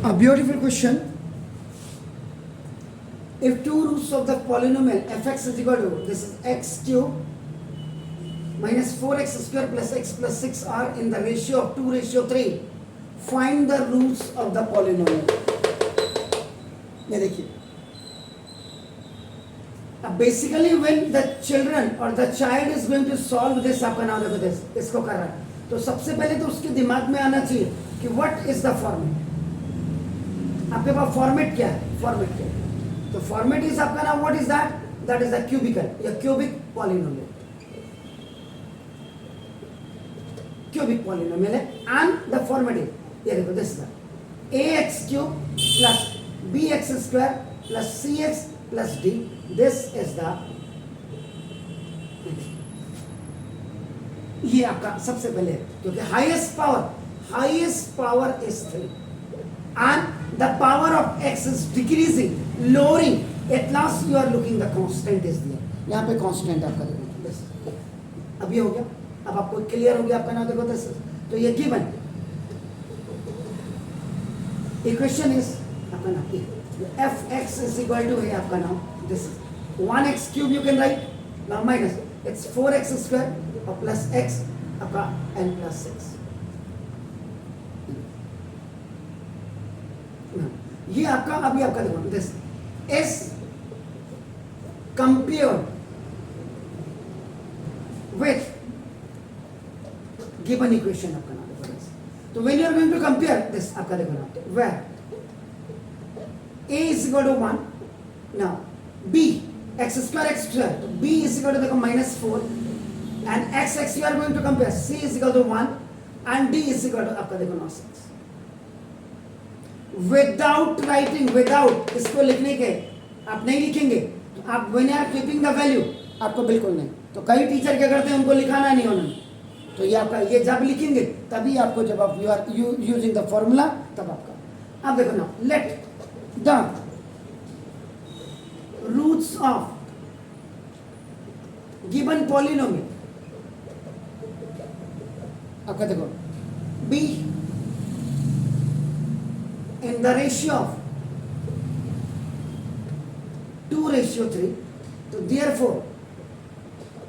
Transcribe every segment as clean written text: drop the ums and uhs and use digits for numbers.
A beautiful question. If two roots of the polynomial fx is equal to, this is x cube minus 4x square plus x plus 6 are in the ratio of 2:3, find the roots of the polynomial. ये देखिए, अब basically when the children और the child is going to solve this, आपका नाम देखो this, इसको कर रहा है, तो सबसे पहले तो उसके दिमाग में आना चाहिए कि व्हाट इज द फॉर्मेट. आपके पास फॉर्मेट क्या है, फॉर्मेट क्या है, तो फॉर्मेट इज आपका नाम what is that, that is the cubical या क्यूबिक पॉलिनोमियल. क्यूबिक पॉलिनोमियल है एंड द फॉर्मेट इज, ये देखो this is ax cube plus bx square plus cx plus d. This is the, ये आपका सबसे पहले, क्योंकि highest power is 3 and the power of x is decreasing, lowering, at last you are looking the constant is there. यहाँ पे constant आपका देखो, अब ये हो गया, अब आपको क्लियर हो गया आपका नाम देखो दिस. तो ये गिवन इक्वेशन इज आपका नाम fx is equal to है आपका नाम this 1x cube you can write now minus it's 4x square और plus x आपका n plus 6. ये आपका अभी आपका देखो this is compare with given equation आपका नाम देखो दिस. तो when you are going to compare this आपका देखो नाम where a is equal to 1, now b x square, तो b is equal to देखो minus 4 and x you are going to compare c is equal to 1 and d is equal to आपका देखो now 6. Without writing, without इसको लिखने के आप नहीं लिखेंगे तो आप when are keeping the value आपको बिल्कुल नहीं. तो कई टीचर क्या करते हैं, उनको लिखाना नहीं उन्होंने, तो ये आपका ये जब लिखेंगे तभी आपको, जब आप you are using the formula तब आपका. अब देखो ना, let the roots of given polynomial आपका देखो be in the ratio of 2:3, तो therefore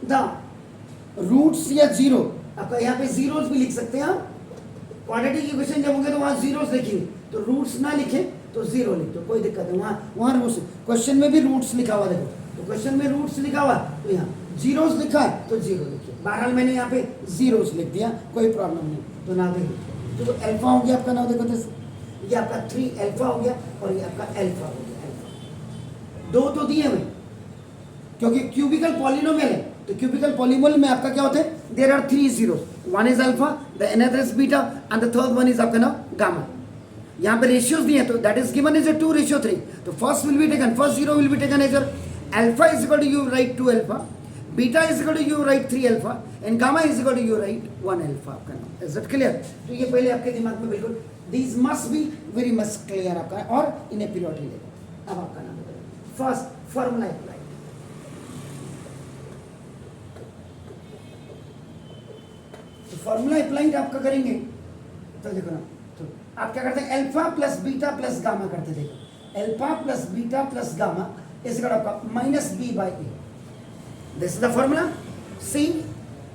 the roots या जीरो, आपका यहाँ पे जीरोस भी लिख सकते हैं आप. क्वाड्रेटिक इक्वेशन जब होंगे तो वहाँ जीरोस लिखेंगे, तो रूट्स ना लिखे तो जीरो लिख दो, कोई दिक्कत नहीं. वहाँ रूट्स, क्वेश्चन में भी रूट्स लिखा हुआ देखो, तो क्वेश्चन में रूट्स लिखा हुआ तो यहाँ जीरोस लिखा है तो जीरो लिखिए. बहरहाल मैंने यहाँ पे जीरोस लिख दिया, कोई प्रॉब्लम नहीं. तो ना देखो, तो अल्फा हो गया आपका नाम देखो दिस, ये आपका 3 अल्फा हो गया और ये आपका अल्फा हो गया. अल्फा दो तो दिए हुए, क्योंकि क्यूबिकल पॉलिनोमियल है, तो क्यूबिकल पॉलिनोमियल में आपका क्या होते हैं, there are 3 zeros, one is alpha, the another is beta and the third one is आपका नाम गामा. यहाँ पे रेशियोज दिए हैं, तो दैट इज गिवन इज 2:3. तो first will be taken, first zero will be taken as alpha is equal to you write 2 alpha, beta is equal to you write 3 alpha and gamma is equal to you write 1 alpha. आपका नाम is it clear. तो ये पहले आपके दिमाग में बिल्कुल These must be very much clear आपका, और इन्हें पीरियोडिक लेगा. अब आपका नाम फर्स्ट फॉर्मूला अप्लाई. तो फॉर्मूला अप्लाइड आपका करेंगे तो देखो ना, तो आप क्या करते हैं, alpha plus beta plus gamma करते. देखो alpha plus beta plus gamma is equal आपका minus b by a. This is the formula. See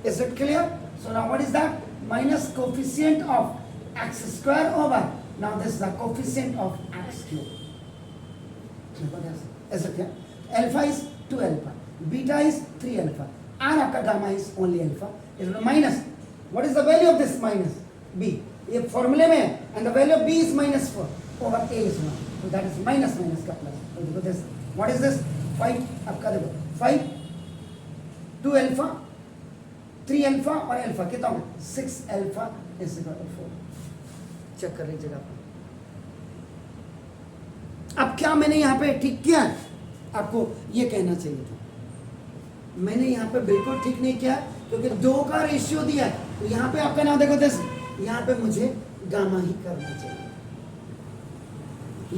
is it clear. So now what is that, minus coefficient of x square over, now this is the coefficient of x cube. Is it clear? Alpha is 2 alpha, beta is 3 alpha, and आपका gamma is only alpha. Is minus. What is the value of this minus? b. ये फॉर्मूले में है, and the value of b is minus 4 over a is 1. So that is minus minus का plus. तो देखो this. What is this? 5 आपका देखो 5, 2 alpha, 3 alpha और alpha कितना होगा, 6 alpha is equal to 4. Check कर लीजिएगा. अब क्या मैंने यहाँ पे ठीक किया, आपको ये कहना चाहिए था, मैंने यहाँ पे बिल्कुल ठीक नहीं किया, क्योंकि 2 का रेशियो दिया है, तो यहाँ पे आपका नाम देखो दिस, यहाँ पे मुझे गामा ही करना चाहिए.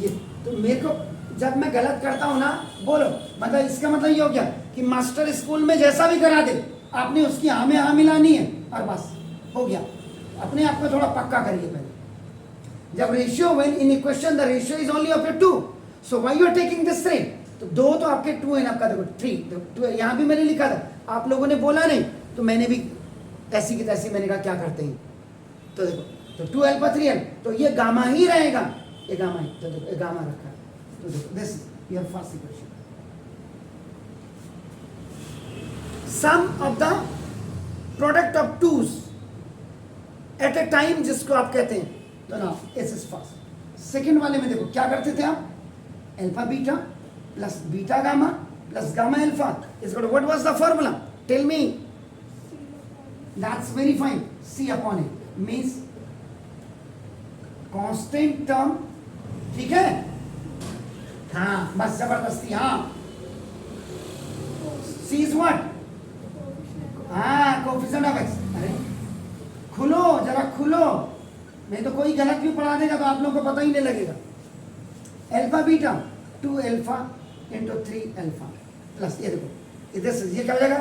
ये तो मेरे को जब मैं गलत करता हूँ ना, बोलो, मतलब इसका मतलब ये हो गया कि मास्टर स्कूल में जैसा भी करा दे, आपने उसकी हाँ में हाँ मिलानी है और बस हो गया. अपने आप को थोड़ा पक्का करिए पहले. जब ratio when in equation the ratio is only of your 2, so why you are taking this 3? तो 2 तो आपके 2 है ना, आपका देखो 3 तो 2 यहाँ भी मैंने लिखा था, आप लोगों ने बोला नहीं तो मैंने भी ऐसी की तैसी मैंने कहा क्या करते हैं, तो देखो तो 2 अल्फा 3 एल, तो ये गामा ही रहेगा, ये गामा ही, तो देखो ये गामा रखा है, तो देखो this your first equation, sum of the product of twos at a time जिसको आप कहते हैं, तो ना एस इज फर्स्ट। सेकेंड वाले में देखो क्या करते थे आप, alpha beta plus beta gamma plus gamma alpha is what was the formula, tell me. That's very fine, c upon a means constant term, ठीक है, हाँ बस जबरदस्ती, हाँ सी इज व्हाट, हाँ कोएफिशिएंट ऑफ एक्स। अरे खुलो जरा खुलो, नहीं तो कोई गलत भी पढ़ा देगा तो आप लोगों को पता ही नहीं लगेगा। Alpha beta 2 alpha into 3 alpha plus ये देखो इधर से ये क्या हो जाएगा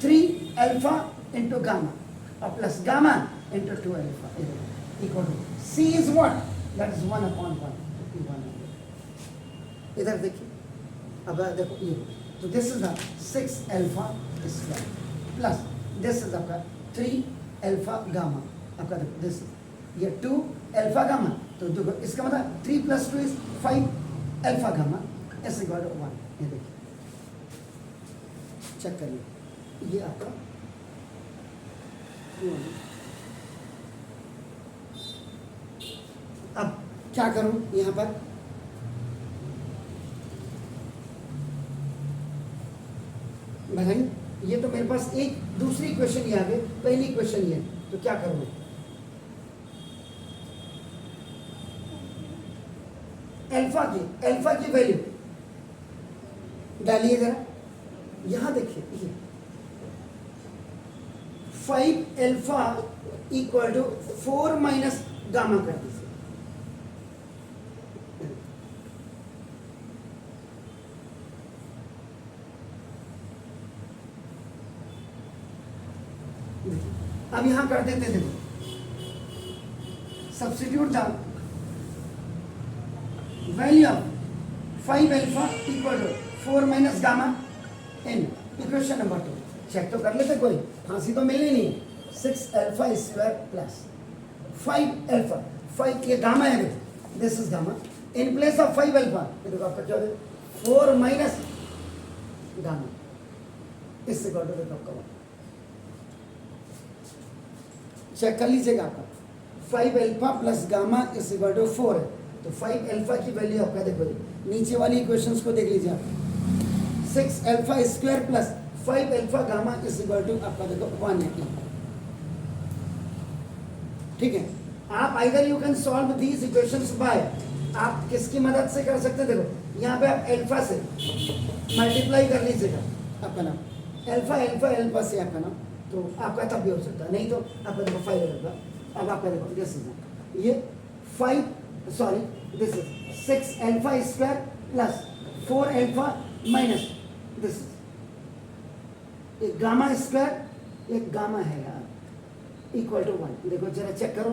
3 अल्फा इंटू गामा और plus gamma into 2 alpha equal to c is what, that is 1/1। इधर देखिए, अब देखो ये, तो this is the 6 alpha square plus this is आपका 3 अल्फा गामा, आपका देखो दिस ये 2 अल्फा गामा, तो देखो इसका मतलब 3 + 2 is 5 alpha gamma is equal to 1। ये देखिए चेक करिए, ये आपका अब क्या करूं यहां पर, भाई ये तो मेरे पास एक दूसरी क्वेश्चन ही आ गई, पहली क्वेश्चन ये, तो क्या करूं, अल्फा की वैल्यू डालिए जरा, यहां देखिए ये 5 alpha equal to 4 minus gamma कर दीजिए, अब यहां कर देते, देखो substitute the value of 5 alpha equal to 4 minus gamma in equation number 2, check तो कर लेते, कोई फांसी तो मिलनी नहीं है। 6 अल्फा स्क्वायर प्लस 5 अल्फा, 5 ये गामा है, this is gamma, in place of 5 alpha देखो आपका क्या हो 4 माइनस गामा, इससे इक्वल टू आपका चेक कर लीजिएगा, आपका 5 alpha plus gamma is equal to 4 है, तो 5 अल्फा की वैल्यू आपका देखो नीचे वाली इक्वेशंस को देख लीजिए आप, 6 alpha square plus 5 alpha gamma is equal to आपका देखो 1 है, ठीक है। आप either you can solve these equations by, आप किसकी मदद से कर सकते हैं, देखो यहाँ पे आप अल्फा से मल्टीप्लाई कर लीजिएगा आपका नाम, अल्फा अल्फा अल्फा से आपका नाम, तो आपका तब भी हो सकता है, नहीं तो आपका देखो 5 अल्फा, अब आपका देखो दिस इज ये 5 sorry this is 6 alpha square plus 4 alpha minus this एक गामा स्क्वायर, एक गामा है यार इक्वल टू 1, देखो जरा चेक करो,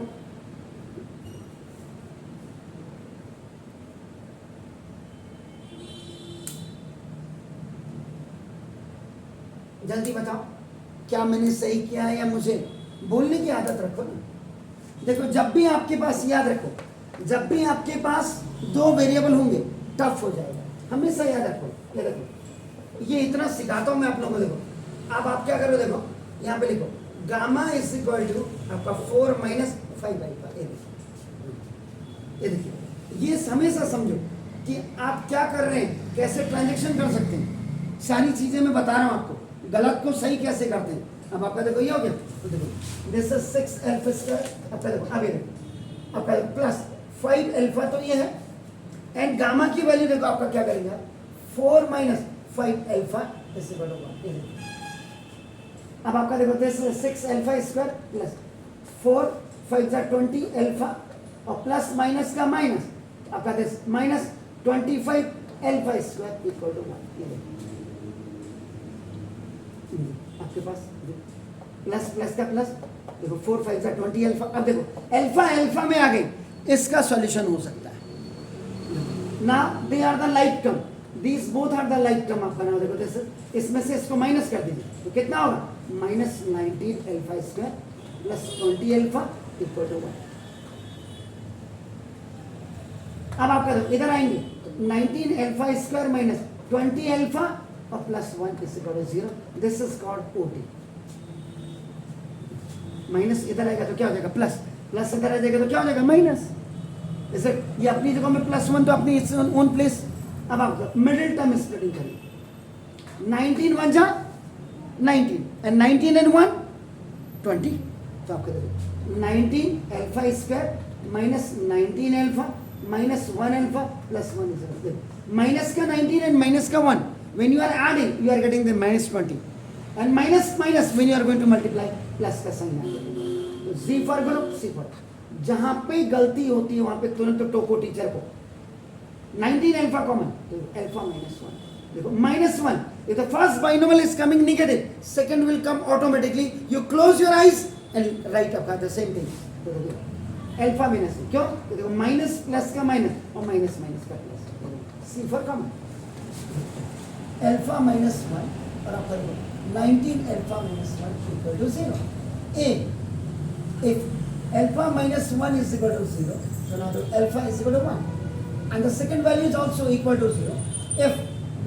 जल्दी बताओ क्या मैंने सही किया है, या मुझे बोलने की आदत रखो ना। देखो जब भी आपके पास, याद रखो, जब भी आपके पास 2 वेरिएबल होंगे टफ हो जाएगा, हमेशा याद रखो। ये देखो ये इतना सिखाता हूं मैं आप लोगों को, देखो अब आप क्या करो, देखो यहाँ पे लिखो गामा इज इक्वल टू आपका 4 माइनस 5 अल्फा, ये देखिए, ये हमेशा समझो कि आप क्या कर रहे हैं, कैसे ट्रांजेक्शन कर सकते हैं, सारी चीजें मैं बता रहा हूं आपको, गलत को सही कैसे करते हैं। अब आपका देखो ये हो गया, तो देखो दिस इज 6 अल्फा स्क्वायर, आपका देखो अब ये देखो आपका प्लस 5 अल्फा, तो ये है, एंड गामा की वैल्यू देखो आपका क्या करेगा 4 minus 5 alpha is equal to 1। अब आपका देखो this is 6 alpha square plus 4 5 जा 20 अल्फा और प्लस माइनस का माइनस, आपका this minus 25 alpha square equal to 1। आपके पास प्लस प्लस का प्लस, देखो 4 5 जा 20 अल्फा, अब देखो अल्फा अल्फा में आ गई, इसका सॉल्यूशन हो सकता है ना। They are the like term, these both are the like term. आपका नाम देखो जैसे इसमें से इसको माइनस कर दीजिए तो कितना होगा, minus 19 alpha square plus 20 alpha equal to 1। अब आप देखो इधर आएंगे तो 19 अल्फा स्क्वायर माइनस 20 अल्फा और plus 1 is equal to 0। This is called OT. Minus इधर आएगा तो क्या हो जाएगा प्लस, प्लस इधर आ जाएगा तो क्या हो जाएगा माइनस। जैसे ये अपनी जगह में प्लस 1 तो अपनी ओन प्लेस। अब आप मिडिल टर्म स्प्लिटिंग करिए, 19 1 जा 19 एंड 19 एंड 1 20। तो आपको देखो 19 alpha square minus 19 alpha minus 1 alpha plus 1 is minus का 19 एंड माइनस का 1। When you are adding you are getting the minus 20 and minus minus when you are going to multiply plus का sign आएगा। तो जी for group see for, जहां पे गलती होती है वहां पे तुरंत तो टोको टीचर को। 19 अल्फा कॉमन तो अल्फा माइनस 1। देखो minus 1 if the first binomial is coming negative, second will come automatically. You close your eyes and write up the same thing. तो देखो अल्फा माइनस क्यों, तो देखो माइनस प्लस का minus और minus minus का plus, see for common alpha minus 1 और आप करो 19 alpha minus 1 equal to 0। A if alpha minus 1 is equal to 0, so now the alpha is equal to 1 and the second value is also equal to 0. If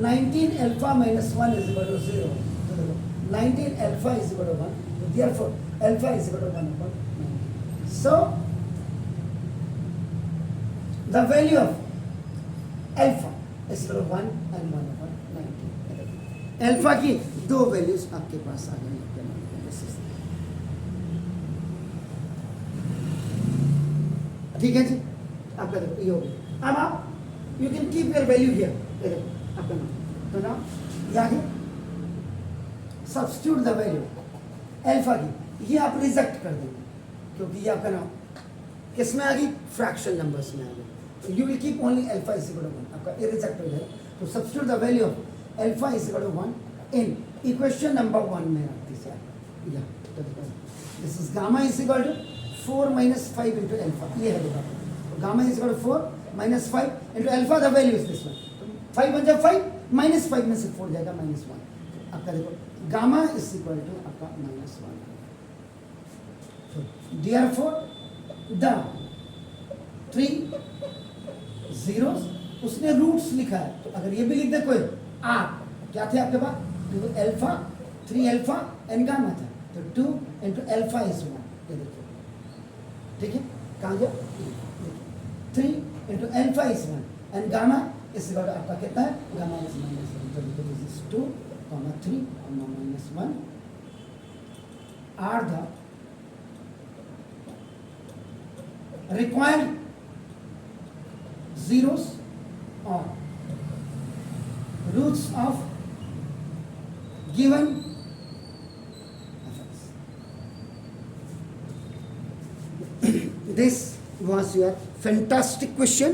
19 alpha minus 1 is equal to 0, so 19 alpha is equal to 1, so therefore alpha is equal to 1 upon 19. So the value of alpha is equal to 1 and 1 upon 19. alpha की दो values आपके पास आ गई। ठीक है जी, आपका देखो ये हो गया। अब आप you can keep your value here, देखो आपका नाम तो नाम आगे सब्स्टिट्यूट द वैल्यू अल्फा की, ये आप रिजेक्ट कर देंगे क्योंकि ये आपका नाम किसमें आ गई, फ्रैक्शन नंबर्स में आ गई। तो you will keep only alpha is equal to 1, आपका ये रिजेक्ट हो जाएगा। तो substitute the value of alpha is equal to 1 in equation number 1 में रख दीजिए। This is gamma is equal to 4 minus 5 into alpha, ये है देखो तो gamma is equal to 4 minus 5 into alpha, the value is this one. तो 5 बन जाए 5 माइनस 5 में से 4 जाएगा माइनस 1। आपका देखो गामा इज इक्वल टू आपका माइनस 1। देयरफॉर द 3 zeros उसने रूट्स लिखा है, तो अगर ये भी लिख दे कोई आप क्या थे आपके पास, तो अल्फा 3 अल्फा एंड गामा था, तो 2 into अल्फा इज 1। ये देखो ठीक है, कहाँ गया 3 into alpha is 1 and gamma is equal to आपका कितना है, गामा इज माइनस 1। तो दिस इज 2, 3 और minus 1 are the required zeros or roots of given fx. This was your fantastic question.